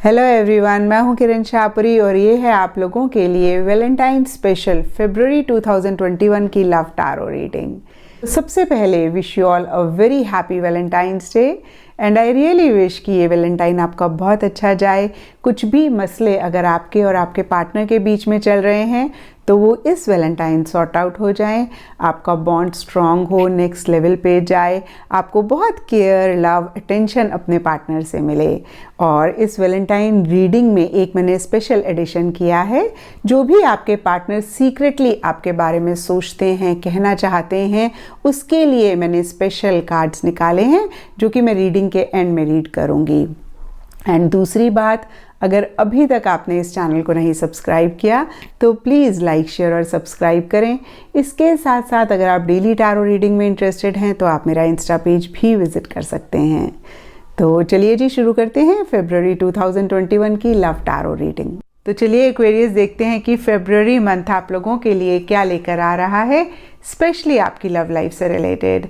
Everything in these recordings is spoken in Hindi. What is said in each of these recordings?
हेलो एवरीवन, मैं हूं किरण शाहपुरी और ये है आप लोगों के लिए वैलेंटाइन स्पेशल फरवरी 2021 की लव टारो रीडिंग। सबसे पहले wish you all a very happy Valentine's Day and I really wish कि ये वैलेंटाइन आपका बहुत अच्छा जाए। कुछ भी मसले अगर आपके और आपके पार्टनर के बीच में चल रहे हैं तो वो इस वैलेंटाइन सॉर्ट आउट हो जाएं, आपका बॉन्ड स्ट्रॉन्ग हो, नेक्स्ट लेवल पे जाए, आपको बहुत केयर, लव, अटेंशन अपने पार्टनर से मिले। और इस वैलेंटाइन रीडिंग में एक मैंने स्पेशल एडिशन किया है। जो भी आपके पार्टनर सीक्रेटली आपके बारे में सोचते हैं, कहना चाहते हैं, उसके लिए मैंने स्पेशल कार्ड्स निकाले हैं जो कि मैं रीडिंग के एंड में रीड करूँगी। एंड दूसरी बात, अगर अभी तक आपने इस चैनल को नहीं सब्सक्राइब किया तो प्लीज़ लाइक, शेयर और सब्सक्राइब करें। इसके साथ साथ अगर आप डेली टारो रीडिंग में इंटरेस्टेड हैं तो आप मेरा इंस्टा पेज भी विज़िट कर सकते हैं। तो चलिए जी, शुरू करते हैं फरवरी 2021 की लव टारो रीडिंग। तो चलिए एक्वेरियस देखते हैं कि फरवरी मंथ आप लोगों के लिए क्या लेकर आ रहा है, स्पेशली आपकी लव लाइफ से रिलेटेड।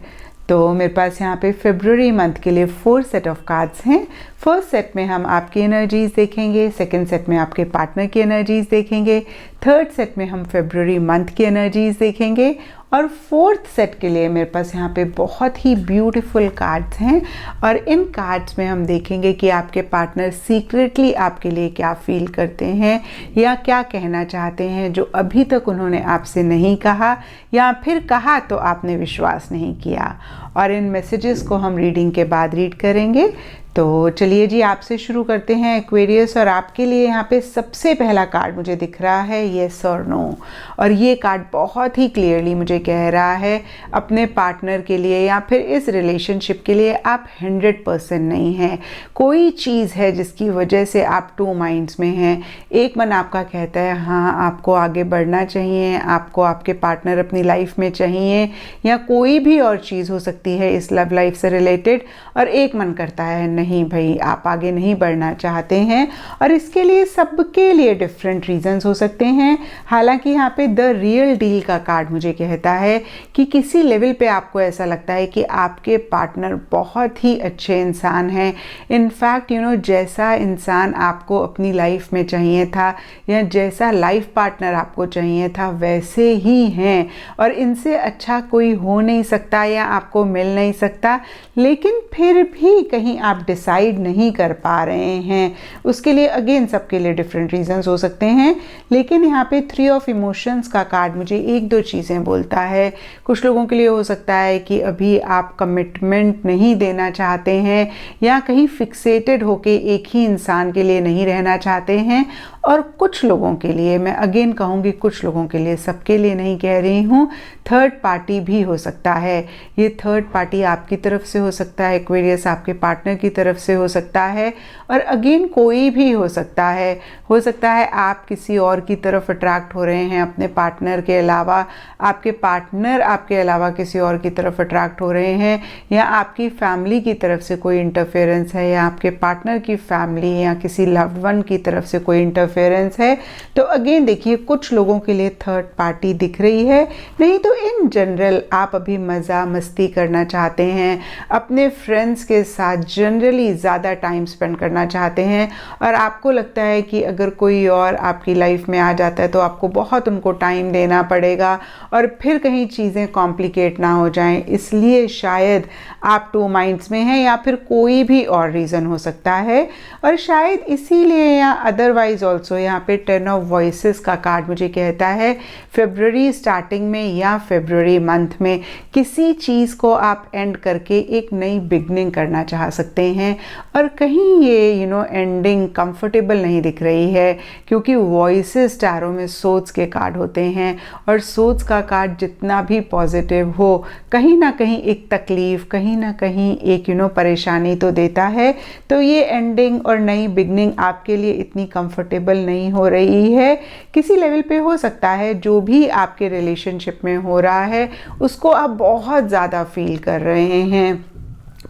तो मेरे पास यहाँ पे फरवरी मंथ के लिए 4 सेट ऑफ कार्ड्स हैं। फर्स्ट सेट में हम आपकी एनर्जीज देखेंगे, सेकंड सेट में आपके पार्टनर की एनर्जीज देखेंगे, थर्ड सेट में हम फरवरी मंथ की एनर्जीज देखेंगे और फोर्थ सेट के लिए मेरे पास यहाँ पे बहुत ही ब्यूटीफुल कार्ड्स हैं। और इन कार्ड्स में हम देखेंगे कि आपके पार्टनर सीक्रेटली आपके लिए क्या फील करते हैं या क्या कहना चाहते हैं जो अभी तक उन्होंने आपसे नहीं कहा, या फिर कहा तो आपने विश्वास नहीं किया। और इन मैसेजेस को हम रीडिंग के बाद रीड करेंगे। तो चलिए जी, आपसे शुरू करते हैं एक्वेरियस। और आपके लिए यहाँ पे सबसे पहला कार्ड मुझे दिख रहा है येस और नो। और ये कार्ड बहुत ही क्लियरली मुझे कह रहा है अपने पार्टनर के लिए या फिर इस रिलेशनशिप के लिए आप 100% नहीं हैं। कोई चीज़ है जिसकी वजह से आप 2 माइंड्स में हैं। एक मन आपका कहता है हाँ आपको आगे बढ़ना चाहिए, आपको आपके पार्टनर अपनी लाइफ में चाहिए, या कोई भी और चीज़ हो सकती है इस लव लाइफ से रिलेटेड। और एक मन करता है नहीं भाई, आप आगे नहीं बढ़ना चाहते हैं। और इसके लिए सबके लिए डिफरेंट रीजंस हो सकते हैं। हालांकि यहाँ पे द रियल डील का कार्ड मुझे कहता है कि किसी लेवल पे आपको ऐसा लगता है कि आपके पार्टनर बहुत ही अच्छे इंसान हैं। इनफैक्ट जैसा इंसान आपको अपनी लाइफ में चाहिए था या जैसा लाइफ पार्टनर आपको चाहिए था वैसे ही हैं, और इनसे अच्छा कोई हो नहीं सकता या आपको मिल नहीं सकता। लेकिन फिर भी कहीं आप डिसाइड नहीं कर पा रहे हैं। उसके लिए अगेन सबके लिए डिफरेंट रीजंस हो सकते हैं। लेकिन यहाँ पे 3 ऑफ इमोशंस का कार्ड मुझे 1-2 चीज़ें बोलता है। कुछ लोगों के लिए हो सकता है कि अभी आप कमिटमेंट नहीं देना चाहते हैं या कहीं फिक्सेटेड होके एक ही इंसान के लिए नहीं रहना चाहते हैं। और कुछ लोगों के लिए, मैं अगेन कहूँगी कुछ लोगों के लिए, सबके लिए नहीं कह रही हूँ, थर्ड पार्टी भी हो सकता है। ये थर्ड पार्टी आपकी तरफ से हो सकता है एक्वेरियस, आपके पार्टनर की तरफ से हो सकता है, और अगेन कोई भी हो सकता है। हो सकता है आप किसी और की तरफ अट्रैक्ट हो रहे हैं अपने पार्टनर के अलावा, आपके पार्टनर आपके अलावा किसी और की तरफ अट्रैक्ट हो रहे हैं, या आपकी फैमिली की तरफ से कोई इंटरफेरेंस है, या आपके पार्टनर की फैमिली या किसी लव्ड वन की तरफ से कोई इंटरफेरेंस है। तो अगेन देखिए, कुछ लोगों के लिए थर्ड पार्टी दिख रही है। नहीं तो इन जनरल आप अभी मज़ा मस्ती करना चाहते हैं, अपने फ्रेंड्स के साथ जनरली ज़्यादा टाइम स्पेंड करना चाहते हैं, और आपको लगता है कि अगर कोई और आपकी लाइफ में आ जाता है तो आपको बहुत उनको टाइम देना पड़ेगा और फिर कहीं चीज़ें कॉम्प्लिकेट ना हो जाएं। इसलिए शायद आप 2 माइंड्स में हैं, या फिर कोई भी और रीज़न हो सकता है। और शायद इसीलिए या अदरवाइज ऑल्सो यहाँ पे 10 ऑफ वॉइसेस का कार्ड मुझे कहता है फरवरी स्टार्टिंग में या फरवरी मंथ में किसी चीज़ को आप एंड करके एक नई बिगनिंग करना चाह सकते हैं। और कहीं ये एंडिंग कंफर्टेबल नहीं दिख रही है, क्योंकि वॉइसेस टैरो में सोच के कार्ड होते हैं, और सोच का कार्ड जितना भी पॉजिटिव हो कहीं ना कहीं एक तकलीफ, कहीं ना कहीं एक परेशानी तो देता है। तो ये एंडिंग और नई बिगनिंग आपके लिए इतनी कंफर्टेबल नहीं हो रही है। किसी लेवल पे हो सकता है जो भी आपके रिलेशनशिप में हो रहा है उसको आप बहुत ज़्यादा फील कर रहे हैं,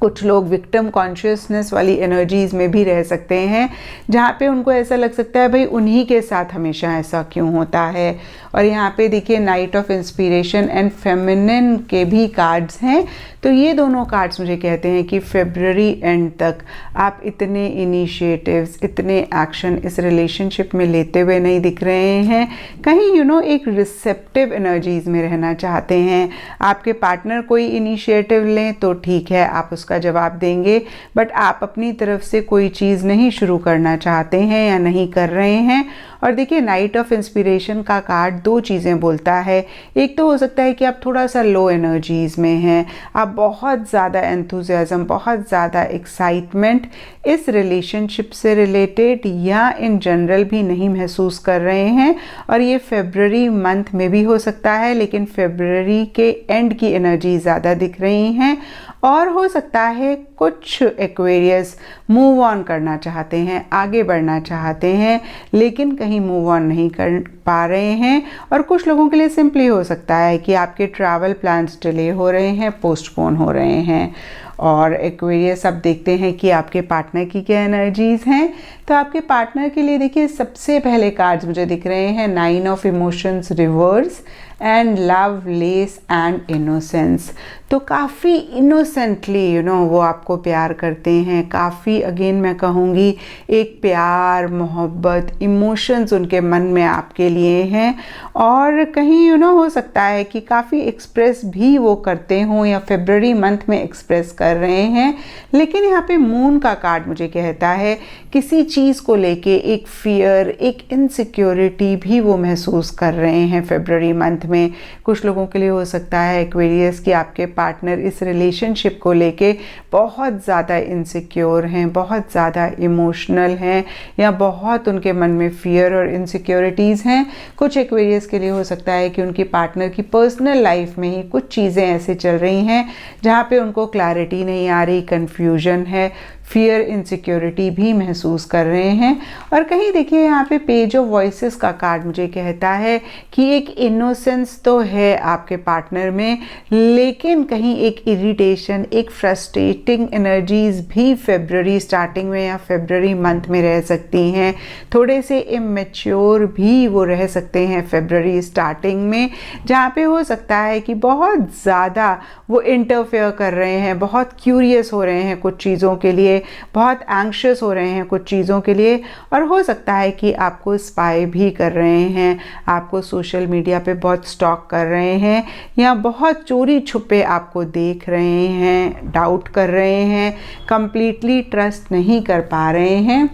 कुछ लोग विक्टिम कॉन्शियसनेस वाली एनर्जीज़ में भी रह सकते हैं, जहाँ पे उनको ऐसा लग सकता है भाई उन्हीं के साथ हमेशा ऐसा क्यों होता है। और यहाँ पे देखिए night of inspiration and feminine के भी कार्ड्स हैं। तो ये दोनों कार्ड्स मुझे कहते हैं कि फेब्रुअरी एंड तक आप इतने इनिशिएटिव्स, इतने एक्शन इस रिलेशनशिप में लेते हुए नहीं दिख रहे हैं। कहीं एक रिसेप्टिव एनर्जीज़ में रहना चाहते हैं। आपके पार्टनर कोई इनिशिएटिव लें तो ठीक है, आप उसका जवाब देंगे, बट आप अपनी तरफ से कोई चीज़ नहीं शुरू करना चाहते हैं या नहीं कर रहे हैं। और देखिए नाइट ऑफ इंस्पिरेशन का कार्ड दो चीज़ें बोलता है। एक तो हो सकता है कि आप थोड़ा सा लो एनर्जीज़ में हैं, आप बहुत ज़्यादा एंथुजियाज्म, बहुत ज़्यादा एक्साइटमेंट इस रिलेशनशिप से रिलेटेड या इन जनरल भी नहीं महसूस कर रहे हैं। और ये फेब्रुअरी मंथ में भी हो सकता है, लेकिन फेब्रुअरी के एंड की एनर्जी ज़्यादा दिख रही हैं। और हो सकता है कुछ एक्वेरियस मूव ऑन करना चाहते हैं, आगे बढ़ना चाहते हैं, लेकिन कहीं मूव ऑन नहीं कर पा रहे हैं। और कुछ लोगों के लिए सिंपली हो सकता है कि आपके ट्रैवल प्लान्स डिले हो रहे हैं, पोस्टपोन हो रहे हैं। और एक्वेरियस अब देखते हैं कि आपके पार्टनर की क्या एनर्जीज़ हैं। तो आपके पार्टनर के लिए देखिए सबसे पहले कार्ड्स मुझे दिख रहे हैं 9 of emotions reverse and love, less and innocence. तो काफ़ी इनोसेंटली वो आपको प्यार करते हैं। काफ़ी अगेन मैं कहूँगी एक प्यार, मोहब्बत, इमोशंस उनके मन में आपके लिए हैं। और कहीं हो सकता है कि काफ़ी एक्सप्रेस भी वो करते हों या फेब्रुअरी मंथ में एक्सप्रेस कर रहे हैं। लेकिन यहाँ पे मून का कार्ड मुझे कहता है किसी चीज़ को लेके एक फियर, एक इनसिक्योरिटी भी वो महसूस कर रहे हैं फेब्रुअरी मंथ में। कुछ लोगों के लिए हो सकता है एक्वेरियस कि आपके पार्टनर इस रिलेशनशिप को लेके बहुत ज़्यादा इनसिक्योर हैं, बहुत ज़्यादा इमोशनल हैं, या बहुत उनके मन में फियर और इनसिक्योरिटीज़ हैं। कुछ एक्वेरियस के लिए हो सकता है कि उनकी पार्टनर की पर्सनल लाइफ में ही कुछ चीज़ें ऐसे चल रही हैं जहाँ पे उनको क्लैरिटी नहीं आ रही, कन्फ्यूजन है, फियर, इनसिक्योरिटी भी महसूस कर रहे हैं। और कहीं देखिए यहाँ पे पेज ऑफ वॉइसेस का कार्ड मुझे कहता है कि एक इनोसेंस तो है आपके पार्टनर में, लेकिन कहीं एक इरिटेशन, एक फ्रस्ट्रेटिंग एनर्जीज भी फेब्रुअरी स्टार्टिंग में या फेब्रुअरी मंथ में रह सकती हैं। थोड़े से इमेच्योर भी वो रह सकते हैं फेब्रुअरी स्टार्टिंग में, जहाँ पे हो सकता है कि बहुत ज़्यादा वो इंटरफेयर कर रहे हैं, बहुत क्यूरियस हो रहे हैं कुछ चीज़ों के लिए, बहुत एंग्शियस हो रहे हैं कुछ चीज़ों के लिए। और हो सकता है कि आपको स्पाई भी कर रहे हैं, आपको सोशल मीडिया पे बहुत स्टॉक कर रहे हैं, या बहुत चोरी छुपे आपको देख रहे हैं, डाउट कर रहे हैं, कंप्लीटली ट्रस्ट नहीं कर पा रहे हैं।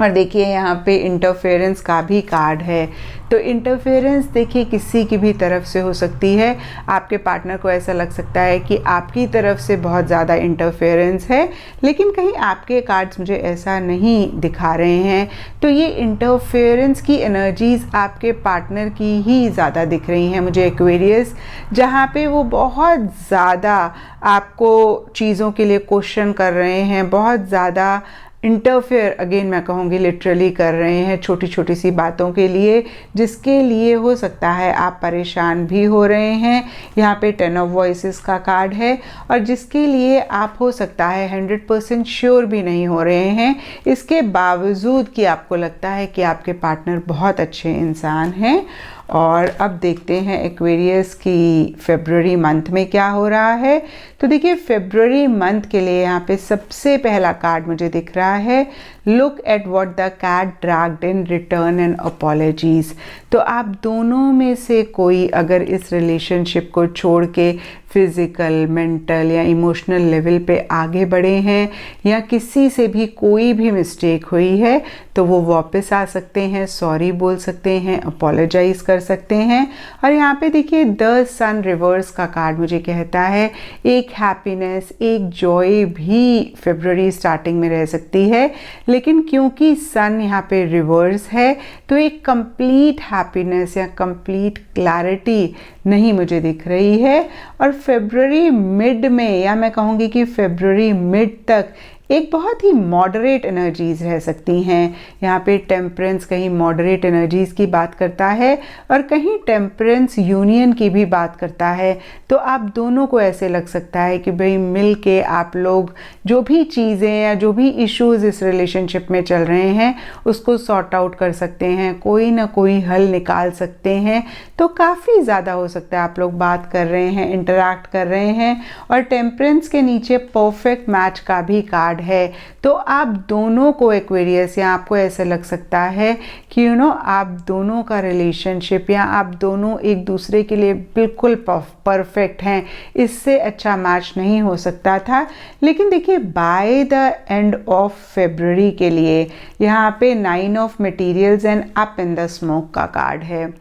और देखिए यहाँ पे इंटरफेरेंस का भी कार्ड है। तो इंटरफेरेंस देखिए किसी की भी तरफ से हो सकती है। आपके पार्टनर को ऐसा लग सकता है कि आपकी तरफ से बहुत ज़्यादा इंटरफेरेंस है, लेकिन कहीं आपके कार्ड्स मुझे ऐसा नहीं दिखा रहे हैं। तो ये इंटरफेरेंस की एनर्जीज़ आपके पार्टनर की ही ज़्यादा दिख रही हैं मुझे एक्वेरियस, जहाँ पे वो बहुत ज़्यादा आपको चीज़ों के लिए क्वेश्चन कर रहे हैं, बहुत ज़्यादा इंटरफेयर, अगेन मैं कहूँगी लिटरली कर रहे हैं छोटी छोटी सी बातों के लिए, जिसके लिए हो सकता है आप परेशान भी हो रहे हैं। यहाँ पे 10 ऑफ वॉइसेस का कार्ड है, और जिसके लिए आप हो सकता है 100% श्योर भी नहीं हो रहे हैं, इसके बावजूद कि आपको लगता है कि आपके पार्टनर बहुत अच्छे इंसान हैं। और अब देखते हैं एक्वेरियस की फेब्रुअरी मंथ में क्या हो रहा है। तो देखिए फेब्रुअरी मंथ के लिए यहाँ पे सबसे पहला कार्ड मुझे दिख रहा है, look at what the cat dragged in return and apologies. तो आप दोनों में से कोई अगर इस रिलेशनशिप को छोड़ के फिज़िकल, मेंटल या इमोशनल लेवल पे आगे बढ़े हैं, या किसी से भी कोई भी मिस्टेक हुई है, तो वो वापस आ सकते हैं, सॉरी बोल सकते हैं, अपोलोजाइज कर सकते हैं। और यहाँ पे देखिए द सन रिवर्स का कार्ड मुझे कहता है एक हैप्पीनेस, एक जॉय भी फेब्रुअरी स्टार्टिंग में रह सकती है, लेकिन क्योंकि सन यहाँ पे रिवर्स है तो एक कंप्लीट हैप्पीनेस या कंप्लीट क्लैरिटी नहीं मुझे दिख रही है। और फेब्रुअरी मिड में, या मैं कहूँगी कि फेब्रुअरी मिड तक एक बहुत ही मॉडरेट एनर्जीज़ रह सकती हैं। यहाँ पे टेम्परेंस कहीं मॉडरेट एनर्जीज़ की बात करता है और कहीं टेम्परेंस यूनियन की भी बात करता है। तो आप दोनों को ऐसे लग सकता है कि भाई मिल के आप लोग जो भी चीज़ें या जो भी इश्यूज़ इस रिलेशनशिप में चल रहे हैं उसको सॉर्ट आउट कर सकते हैं, कोई ना कोई हल निकाल सकते हैं। तो काफ़ी ज़्यादा हो सकता है आप लोग बात कर रहे हैं, इंटरैक्ट कर रहे हैं। और टेम्परेंस के नीचे परफेक्ट मैच का भी कार्ड है। तो आप दोनों को एक्वेरियस, या आपको ऐसा लग सकता है कि आप दोनों का रिलेशनशिप या आप दोनों एक दूसरे के लिए बिल्कुल परफेक्ट हैं। इससे अच्छा मैच नहीं हो सकता था। लेकिन देखिए by the end of February के लिए यहाँ पे 9 of materials and up in the smoke का कार्ड है।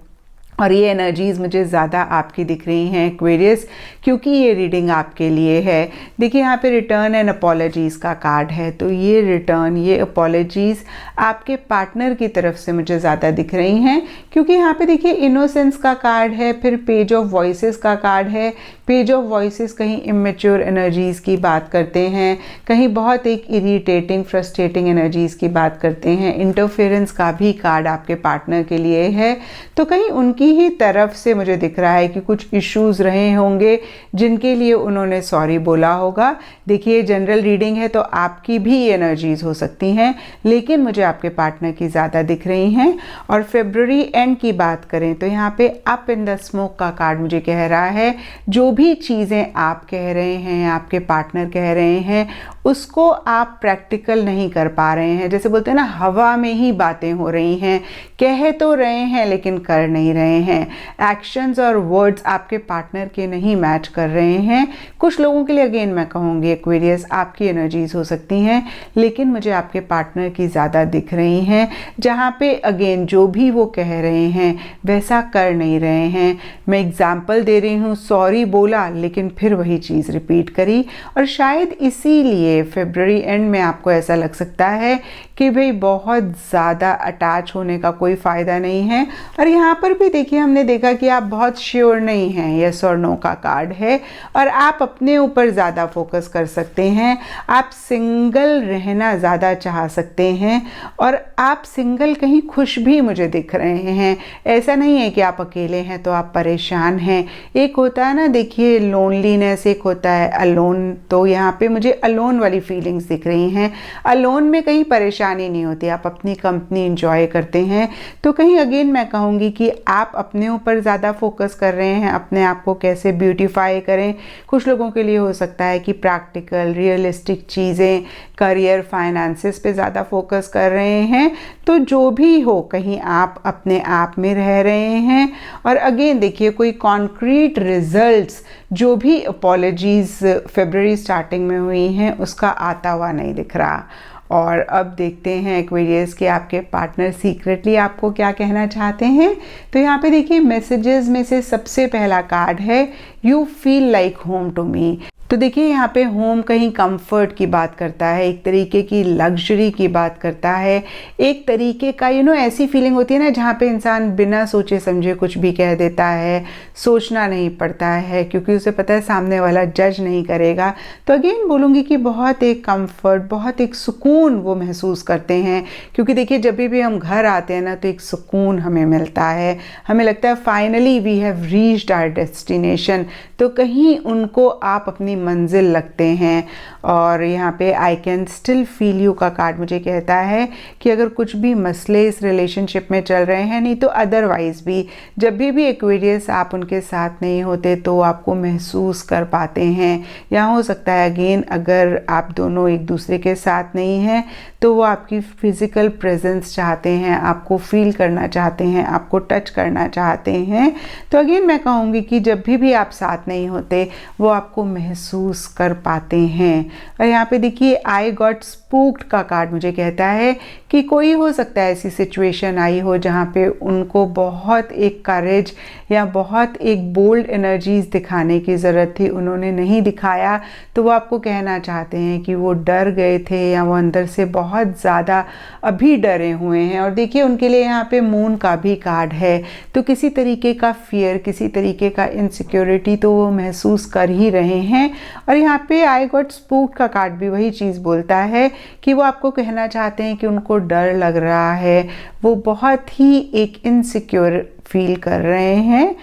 और ये एनर्जीज़ मुझे ज़्यादा आपकी दिख रही हैं एक्वेरियस, क्योंकि ये रीडिंग आपके लिए है। देखिए यहाँ पे रिटर्न एंड अपॉलॉजीज़ का कार्ड है। तो ये रिटर्न, ये अपॉलॉजीज़ आपके पार्टनर की तरफ से मुझे ज़्यादा दिख रही हैं, क्योंकि यहाँ पे देखिए इनोसेंस का कार्ड है, फिर पेज ऑफ वॉइसेस का कार्ड है। पेज ऑफ वॉइसेस कहीं इमेच्योर एनर्जीज़ की बात करते हैं, कहीं बहुत एक इरिटेटिंग फ्रस्ट्रेटिंग एनर्जीज़ की बात करते हैं। इंटरफेरेंस का भी कार्ड आपके पार्टनर के लिए है। तो कहीं उनकी ही तरफ से मुझे दिख रहा है कि कुछ इश्यूज़ रहे होंगे जिनके लिए उन्होंने सॉरी बोला होगा। देखिए जनरल रीडिंग है तो आपकी भी एनर्जीज़ हो सकती हैं, लेकिन मुझे आपके पार्टनर की ज़्यादा दिख रही हैं। और फरवरी एंड की बात करें तो यहाँ पे अप इन द स्मोक का कार्ड मुझे कह रहा है जो भी चीज़ें आप कह रहे हैं, आपके पार्टनर कह रहे हैं, उसको आप प्रैक्टिकल नहीं कर पा रहे हैं। जैसे बोलते हैं ना, हवा में ही बातें हो रही हैं, कह तो रहे हैं लेकिन कर नहीं रहे हैं। एक्शंस और वर्ड्स आपके पार्टनर के नहीं मैच कर रहे हैं। कुछ लोगों के लिए अगेन मैं कहूँगी एक्वेरियस आपकी एनर्जीज हो सकती हैं, लेकिन मुझे आपके पार्टनर की ज़्यादा दिख रही हैं, जहाँ पे अगेन जो भी वो कह रहे हैं वैसा कर नहीं रहे हैं। मैं एग्जाम्पल दे रही हूँ, सॉरी बोला लेकिन फिर वही चीज़ रिपीट करी। और शायद इसीलिए फरवरी एंड में आपको ऐसा लग सकता है कि भाई बहुत ज़्यादा अटैच होने का कोई फ़ायदा नहीं है। और यहाँ पर भी देखिए हमने देखा कि आप बहुत श्योर नहीं हैं, यस और नो का कार्ड है, और आप अपने ऊपर ज़्यादा फोकस कर सकते हैं। आप सिंगल रहना ज़्यादा चाह सकते हैं और आप सिंगल कहीं खुश भी मुझे दिख रहे हैं। ऐसा नहीं है कि आप अकेले हैं तो आप परेशान हैं। एक होता है ना, देखिए लोनलीनेस, एक होता है अलोन। तो यहाँ पे मुझे अलोन वाली फीलिंग्स दिख रही हैं। अलोन में कहीं परेशानी नहीं होती, आप अपनी कंपनी इंजॉय करते हैं। तो कहीं अगेन मैं कहूँगी कि आप अपने ऊपर ज़्यादा फोकस कर रहे हैं, अपने आप को कैसे ब्यूटीफाई करें। कुछ लोगों के लिए हो सकता है कि प्रैक्टिकल रियलिस्टिक चीज़ें, करियर, फाइनेंसेस पे ज़्यादा फोकस कर रहे हैं। तो जो भी हो, कहीं आप अपने आप में रह रहे हैं। और अगेन देखिए कोई कॉन्क्रीट रिजल्ट्स, जो भी अपॉलॉजीज़ फरवरी स्टार्टिंग में हुई हैं उसका आता हुआ नहीं दिख रहा। और अब देखते हैं एक्वेरियस कि आपके पार्टनर सीक्रेटली आपको क्या कहना चाहते हैं। तो यहाँ पे देखिए मैसेजेस में से सबसे पहला कार्ड है, you feel like home to me. तो देखिए यहाँ पे होम कहीं कंफर्ट की बात करता है, एक तरीके की लग्जरी की बात करता है, एक तरीके का ऐसी फीलिंग होती है ना जहाँ पे इंसान बिना सोचे समझे कुछ भी कह देता है, सोचना नहीं पड़ता है क्योंकि उसे पता है सामने वाला जज नहीं करेगा। तो अगेन बोलूँगी कि बहुत एक कंफर्ट, बहुत एक सुकून वो महसूस करते हैं, क्योंकि देखिए जब भी हम घर आते हैं ना तो एक सुकून हमें मिलता है, हमें लगता है finally we have reached our destination. तो कहीं उनको आप अपनी मंजिल लगते हैं। और यहाँ पे I can still feel you का कार्ड मुझे कहता है कि अगर कुछ भी मसले इस रिलेशनशिप में चल रहे हैं, नहीं तो अदरवाइज भी जब भी एक्वेरियस आप उनके साथ नहीं होते तो आपको महसूस कर पाते हैं। या हो सकता है अगेन अगर आप दोनों एक दूसरे के साथ नहीं हैं तो वो आपकी फिजिकल प्रेजेंस चाहते हैं, आपको फील करना चाहते हैं, आपको टच करना चाहते हैं। तो अगेन मैं कहूँगी कि जब भी आप साथ नहीं होते वो आपको महसूस कर पाते हैं। और यहाँ पे देखिए आई गॉट स्पूक्ड का कार्ड मुझे कहता है कि कोई हो सकता है ऐसी सिचुएशन आई हो जहाँ पे उनको बहुत एक करेज या बहुत एक बोल्ड एनर्जीज दिखाने की ज़रूरत थी, उन्होंने नहीं दिखाया। तो वो आपको कहना चाहते हैं कि वो डर गए थे या वो अंदर से बहुत ज़्यादा अभी डरे हुए हैं। और देखिए उनके लिए यहाँ पे मून का भी कार्ड है, तो किसी तरीके का फियर, किसी तरीके का इनसिक्योरिटी तो वो महसूस कर ही रहे हैं। और यहाँ पे आई गॉट स्पूक्ड का कार्ड भी वही चीज़ बोलता है कि वो आपको कहना चाहते हैं कि उनको डर लग रहा है, वो बहुत ही एक इनसिक्योर फील कर रहे हैं।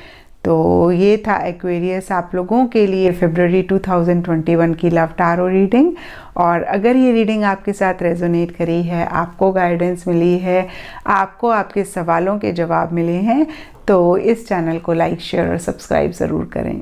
तो ये था एक्वेरियस आप लोगों के लिए फरवरी 2021 की लव टारो रीडिंग। और अगर ये रीडिंग आपके साथ रेजोनेट करी है, आपको गाइडेंस मिली है, आपको आपके सवालों के जवाब मिले हैं, तो इस चैनल को लाइक, शेयर और सब्सक्राइब ज़रूर करें।